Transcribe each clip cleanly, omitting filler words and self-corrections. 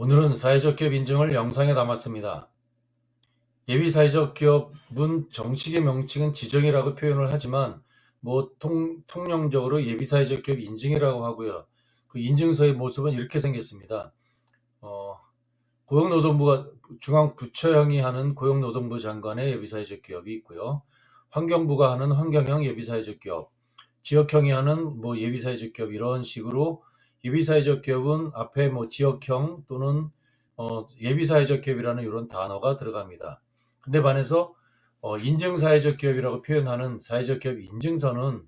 오늘은 사회적 기업 인증을 영상에 담았습니다. 예비 사회적 기업은 정식의 명칭은 지정이라고 표현을 하지만 통용적으로 예비 사회적 기업 인증이라고 하고요. 그 인증서의 모습은 이렇게 생겼습니다. 어, 고용노동부가 중앙부처형이 하는 고용노동부 장관의 예비 사회적 기업이 있고요. 환경부가 하는 환경형 예비 사회적 기업, 지역형이 하는 예비 사회적 기업 이런 식으로 예비 사회적 기업은 앞에 지역형 또는 예비 사회적 기업이라는 이런 단어가 들어갑니다. 근데 반해서 인증 사회적 기업이라고 표현하는 사회적 기업 인증서는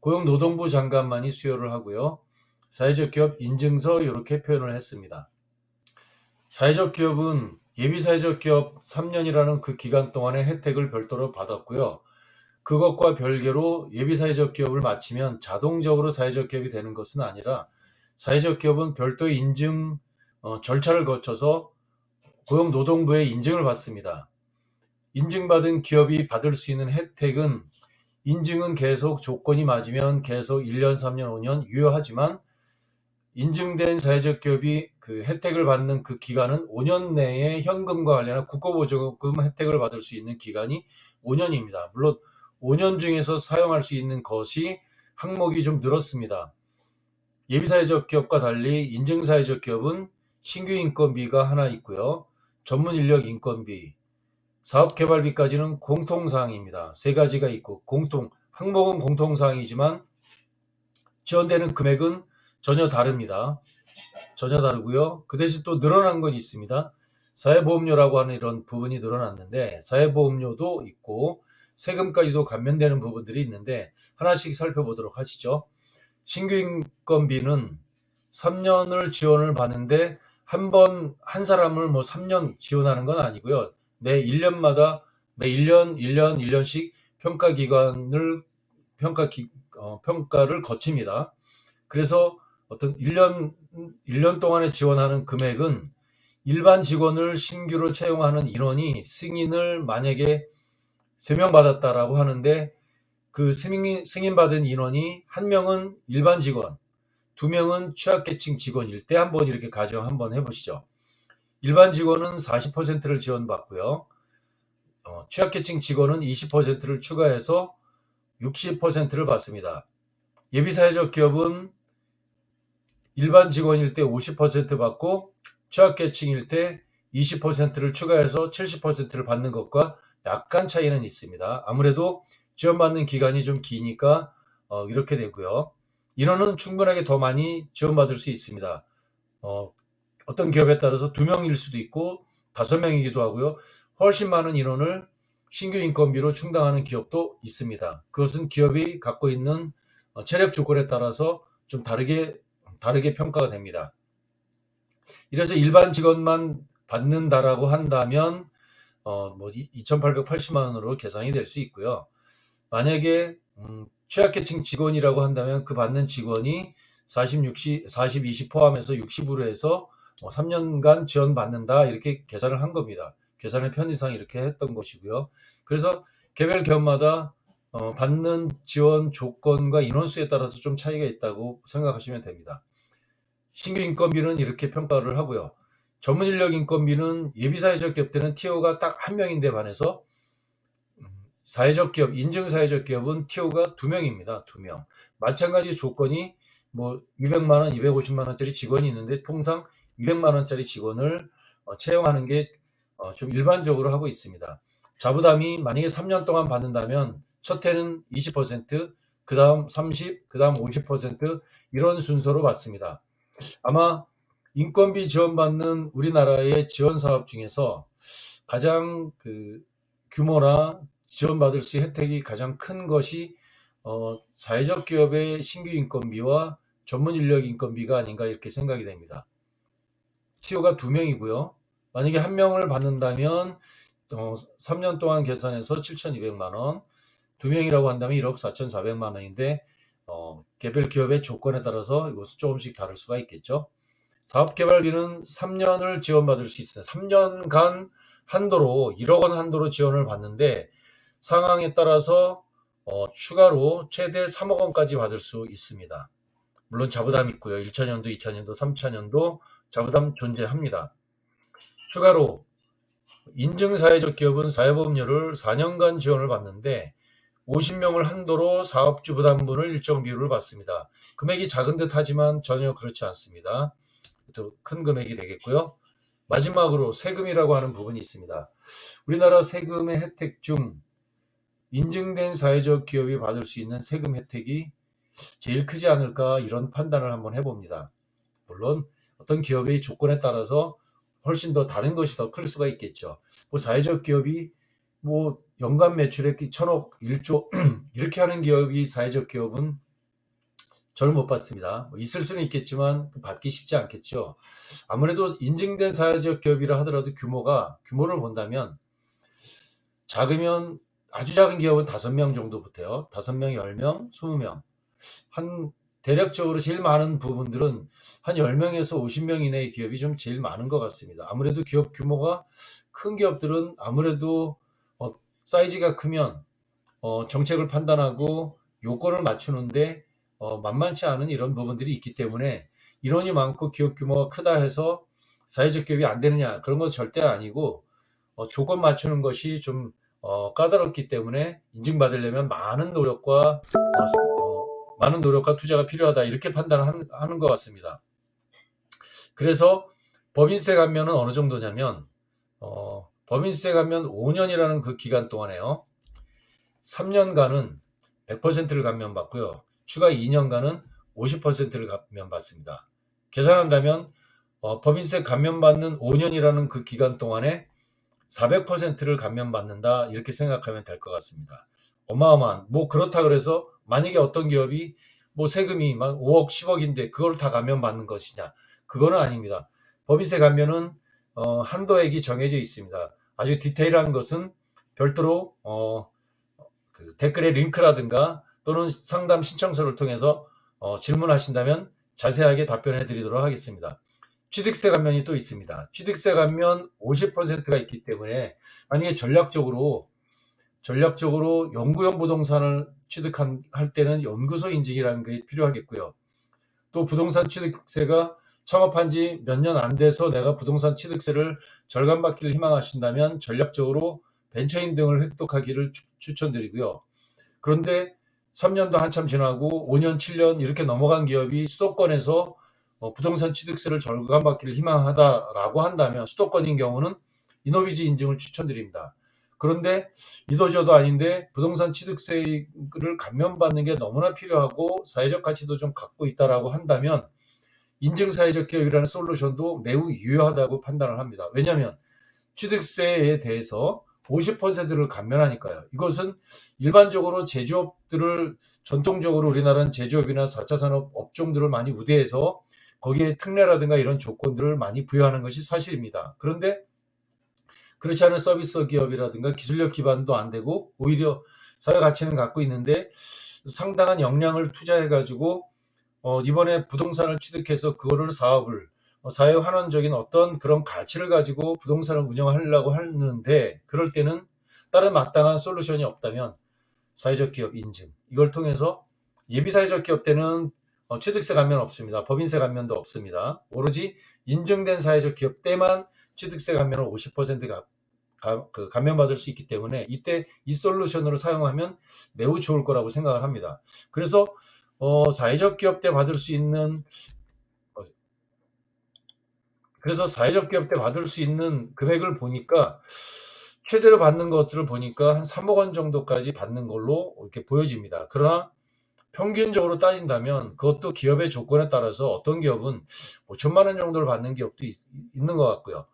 고용노동부 장관만이 수여를 하고요. 사회적 기업 인증서 이렇게 표현을 했습니다. 사회적 기업은 예비 사회적 기업 3년이라는 그 기간 동안의 혜택을 별도로 받았고요. 그것과 별개로 예비 사회적 기업을 마치면 자동적으로 사회적 기업이 되는 것은 아니라 사회적 기업은 별도의 인증 절차를 거쳐서 고용노동부의 인증을 받습니다. 인증받은 기업이 받을 수 있는 혜택은 인증은 계속 조건이 맞으면 계속 1년, 3년, 5년 유효하지만 인증된 사회적 기업이 그 혜택을 받는 그 기간은 5년 내에 현금과 관련한 국고보조금 혜택을 받을 수 있는 기간이 5년입니다. 물론 5년 중에서 사용할 수 있는 것이 항목이 좀 늘었습니다. 예비사회적 기업과 달리 인증사회적 기업은 신규 인건비가 하나 있고요. 전문 인력 인건비, 사업개발비까지는 공통사항입니다. 세 가지가 있고 항목은 공통사항이지만 지원되는 금액은 전혀 다릅니다. 전혀 다르고요. 그 대신 또 늘어난 건 있습니다. 사회보험료라고 하는 이런 부분이 늘어났는데 사회보험료도 있고 세금까지도 감면되는 부분들이 있는데 하나씩 살펴보도록 하시죠. 신규 인건비는 3년을 지원을 받는데 한 사람을 3년 지원하는 건 아니고요. 매 1년마다 매 1년, 1년씩 평가를 거칩니다. 그래서 어떤 1년 동안에 지원하는 금액은 일반 직원을 신규로 채용하는 인원이 승인을 만약에 3명 받았다라고 하는데 그 승인받은 인원이 1명은 일반 직원, 2명은 취약계층 직원일 때 한번 이렇게 가정 한번 해보시죠. 일반 직원은 40%를 지원받고요. 취약계층 직원은 20%를 추가해서 60%를 받습니다. 예비사회적 기업은 일반 직원일 때 50% 받고 취약계층일 때 20%를 추가해서 70%를 받는 것과 약간 차이는 있습니다. 아무래도 지원받는 기간이 좀 기니까 이렇게 되고요. 인원은 충분하게 더 많이 지원받을 수 있습니다. 어떤 기업에 따라서 2명일 수도 있고 5명이기도 하고요. 훨씬 많은 인원을 신규 인건비로 충당하는 기업도 있습니다. 그것은 기업이 갖고 있는 체력 조건에 따라서 좀 다르게 평가가 됩니다. 이래서 일반 직원만 받는다라고 한다면 2,880만 원으로 계산이 될 수 있고요. 만약에 취약계층 직원이라고 한다면 그 받는 직원이 40, 20 포함해서 60으로 해서 3년간 지원받는다 이렇게 계산을 한 겁니다. 계산의 편의상 이렇게 했던 것이고요. 그래서 개별 기업마다 받는 지원 조건과 인원수에 따라서 좀 차이가 있다고 생각하시면 됩니다. 신규 인건비는 이렇게 평가를 하고요. 전문 인력 인건비는 예비사회적 기업 때는 TO가 딱 1명인데 반해서 사회적 기업, 인증 사회적 기업은 TO가 2명입니다. 2명. 마찬가지 조건이 200만 원, 250만 원짜리 직원이 있는데 통상 200만 원짜리 직원을 채용하는 게 좀 일반적으로 하고 있습니다. 자부담이 만약에 3년 동안 받는다면 첫 해는 20%, 그 다음 30, 그 다음 50% 이런 순서로 받습니다. 아마 인건비 지원받는 우리나라의 지원 사업 중에서 가장 그 규모나 지원받을 수 혜택이 가장 큰 것이 사회적 기업의 신규 인건비와 전문 인력 인건비가 아닌가 이렇게 생각이 됩니다. TO가 2명이고요. 만약에 1명을 받는다면 3년 동안 계산해서 7,200만 원, 2명이라고 한다면 1억 4,400만 원인데 개별 기업의 조건에 따라서 이것은 조금씩 다를 수가 있겠죠. 사업개발비는 3년을 지원받을 수 있어요. 3년간 한도로 1억 원 한도로 지원을 받는데 상황에 따라서 추가로 최대 3억 원까지 받을 수 있습니다. 물론 자부담이 있고요. 1차년도, 2차년도, 3차년도 자부담 존재합니다. 추가로 인증사회적 기업은 사회보험료를 4년간 지원을 받는데 50명을 한도로 사업주 부담분을 일정 비율을 받습니다. 금액이 작은 듯 하지만 전혀 그렇지 않습니다. 또 큰 금액이 되겠고요. 마지막으로 세금이라고 하는 부분이 있습니다. 우리나라 세금의 혜택 중 인증된 사회적 기업이 받을 수 있는 세금 혜택이 제일 크지 않을까, 이런 판단을 한번 해봅니다. 물론 어떤 기업의 조건에 따라서 훨씬 더 다른 것이 더 클 수가 있겠죠. 뭐 사회적 기업이 뭐 연간 매출액이 1,000억, 1조 이렇게 하는 기업이 사회적 기업은 저는 못 받습니다. 뭐 있을 수는 있겠지만 받기 쉽지 않겠죠. 아무래도 인증된 사회적 기업이라 하더라도 규모를 본다면 작으면, 아주 작은 기업은 5명 정도부터요. 5명, 10명, 20명. 한 대략적으로 제일 많은 부분들은 한 10명에서 50명 이내의 기업이 좀 제일 많은 것 같습니다. 아무래도 기업 규모가 큰 기업들은 아무래도 사이즈가 크면 정책을 판단하고 요건을 맞추는데 만만치 않은 이런 부분들이 있기 때문에, 인원이 많고 기업 규모가 크다 해서 사회적 기업이 안 되느냐, 그런 건 절대 아니고 조건 맞추는 것이 좀 까다롭기 때문에 인증받으려면 많은 노력과 투자가 필요하다, 이렇게 판단하는 것 같습니다. 그래서 법인세 감면은 어느 정도냐면 법인세 감면 5년이라는 그 기간 동안에요. 3년간은 100%를 감면받고요. 추가 2년간은 50%를 감면받습니다. 계산한다면 법인세 감면받는 5년이라는 그 기간 동안에 400%를 감면받는다, 이렇게 생각하면 될 것 같습니다. 어마어마한, 뭐 그렇다 그래서 만약에 어떤 기업이 뭐 세금이 막 5억, 10억인데 그걸 다 감면받는 것이냐? 그거는 아닙니다. 법인세 감면은 한도액이 정해져 있습니다. 아주 디테일한 것은 별도로 그 댓글의 링크라든가 또는 상담 신청서를 통해서 질문하신다면 자세하게 답변해 드리도록 하겠습니다. 취득세 감면이 또 있습니다. 취득세 감면 50%가 있기 때문에 만약에 전략적으로 연구용 부동산을 취득할 때는 연구소 인증이라는 게 필요하겠고요. 또 부동산 취득세가 창업한 지 몇 년 안 돼서 내가 부동산 취득세를 절감받기를 희망하신다면 전략적으로 벤처인 등을 획득하기를 추천드리고요. 그런데 3년도 한참 지나고 5년, 7년 이렇게 넘어간 기업이 수도권에서 부동산 취득세를 절감받기를 희망하다라고 한다면 수도권인 경우는 이노비즈 인증을 추천드립니다. 그런데 이도저도 아닌데 부동산 취득세를 감면받는 게 너무나 필요하고 사회적 가치도 좀 갖고 있다라고 한다면 인증 사회적 기업이라는 솔루션도 매우 유효하다고 판단을 합니다. 왜냐하면 취득세에 대해서 50%를 감면하니까요. 이것은 일반적으로 제조업들을, 전통적으로 우리나라는 제조업이나 4차 산업 업종들을 많이 우대해서 거기에 특례라든가 이런 조건들을 많이 부여하는 것이 사실입니다. 그런데 그렇지 않은 서비스 기업이라든가 기술력 기반도 안 되고 오히려 사회 가치는 갖고 있는데 상당한 역량을 투자해 가지고 이번에 부동산을 취득해서 그거를 사업을 사회 환원적인 어떤 그런 가치를 가지고 부동산을 운영하려고 하는데, 그럴 때는 다른 마땅한 솔루션이 없다면 사회적 기업 인증, 이걸 통해서 예비 사회적 기업 때는 취득세 감면 없습니다. 법인세 감면도 없습니다. 오로지 인증된 사회적 기업 때만 취득세 감면을 50%가 감면받을 수 있기 때문에 이때 이 솔루션으로 사용하면 매우 좋을 거라고 생각을 합니다. 그래서 사회적 기업 때 받을 수 있는 금액을 보니까 최대로 받는 것들을 보니까 한 3억 원 정도까지 받는 걸로 이렇게 보여집니다. 그러나 평균적으로 따진다면 그것도 기업의 조건에 따라서 어떤 기업은 5천만 원 정도를 받는 기업도 있는 것 같고요.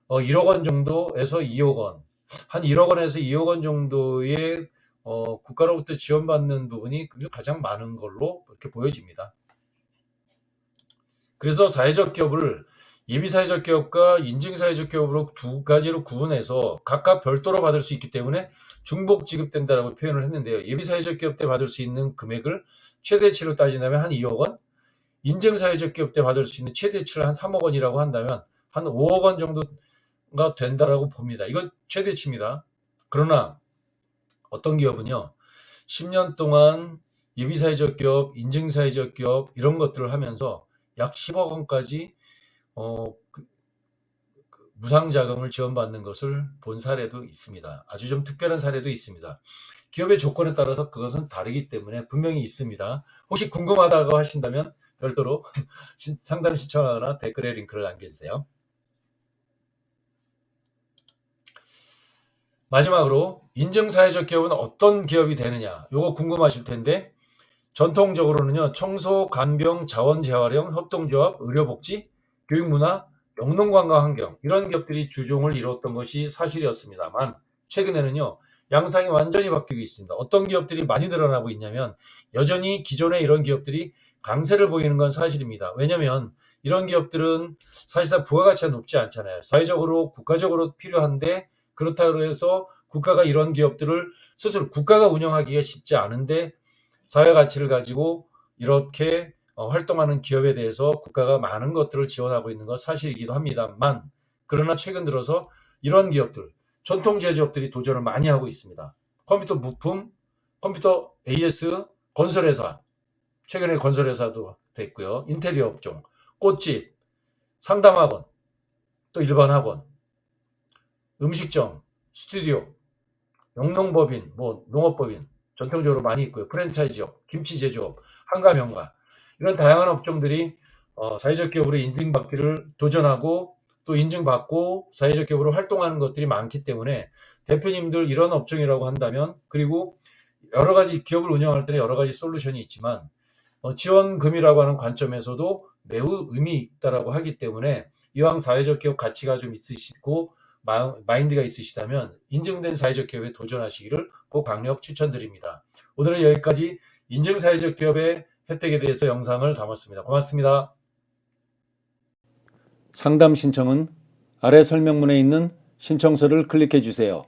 1억 원 정도에서 2억 원, 한 1억 원에서 2억 원 정도의 국가로부터 지원받는 부분이 가장 많은 걸로 이렇게 보여집니다. 그래서 사회적 기업을 예비 사회적 기업과 인증 사회적 기업으로 두 가지로 구분해서 각각 별도로 받을 수 있기 때문에 중복 지급된다라고 표현을 했는데요. 예비 사회적 기업 때 받을 수 있는 금액을 최대치로 따진다면 한 2억 원, 인증 사회적 기업 때 받을 수 있는 최대치를 한 3억 원이라고 한다면 한 5억 원 정도가 된다라고 봅니다. 이건 최대치입니다. 그러나 어떤 기업은요, 10년 동안 예비 사회적 기업, 인증 사회적 기업 이런 것들을 하면서 약 10억 원까지 어, 그, 무상자금을 지원받는 것을 본 사례도 있습니다. 아주 좀 특별한 사례도 있습니다. 기업의 조건에 따라서 그것은 다르기 때문에 분명히 있습니다. 혹시 궁금하다고 하신다면 별도로 상담 신청하거나 댓글에 링크를 남겨주세요. 마지막으로 인증사회적 기업은 어떤 기업이 되느냐, 이거 궁금하실 텐데 전통적으로는요, 청소, 간병, 자원재활용, 협동조합, 의료복지, 교육문화, 영농관광환경 이런 기업들이 주종을 이뤘던 것이 사실이었습니다만 최근에는요, 양상이 완전히 바뀌고 있습니다. 어떤 기업들이 많이 늘어나고 있냐면 여전히 기존의 이런 기업들이 강세를 보이는 건 사실입니다. 왜냐하면 이런 기업들은 사실상 부가가치가 높지 않잖아요. 사회적으로 국가적으로 필요한데 그렇다고 해서 국가가 이런 기업들을 스스로 국가가 운영하기가 쉽지 않은데 사회 가치를 가지고 이렇게 활동하는 기업에 대해서 국가가 많은 것들을 지원하고 있는 건 사실이기도 합니다만 그러나 최근 들어서 이런 기업들, 전통 제조업들이 도전을 많이 하고 있습니다. 컴퓨터 부품, 컴퓨터 AS, 건설회사, 최근에 건설회사도 됐고요. 인테리어 업종, 꽃집, 상담학원, 또 일반 학원, 음식점, 스튜디오, 영농법인, 농업법인 전통적으로 많이 있고요. 프랜차이즈업, 김치 제조업, 한가 명가 이런 다양한 업종들이 사회적 기업으로 인증받기를 도전하고 또 인증받고 사회적 기업으로 활동하는 것들이 많기 때문에 대표님들 이런 업종이라고 한다면 그리고 여러 가지 기업을 운영할 때는 여러 가지 솔루션이 있지만 지원금이라고 하는 관점에서도 매우 의미 있다라고 하기 때문에 이왕 사회적 기업 가치가 좀 있으시고 마인드가 있으시다면 인증된 사회적 기업에 도전하시기를 꼭 강력 추천드립니다. 오늘은 여기까지 인증 사회적 기업의 혜택에 대해서 영상을 담았습니다. 고맙습니다. 상담 신청은 아래 설명문에 있는 신청서를 클릭해 주세요.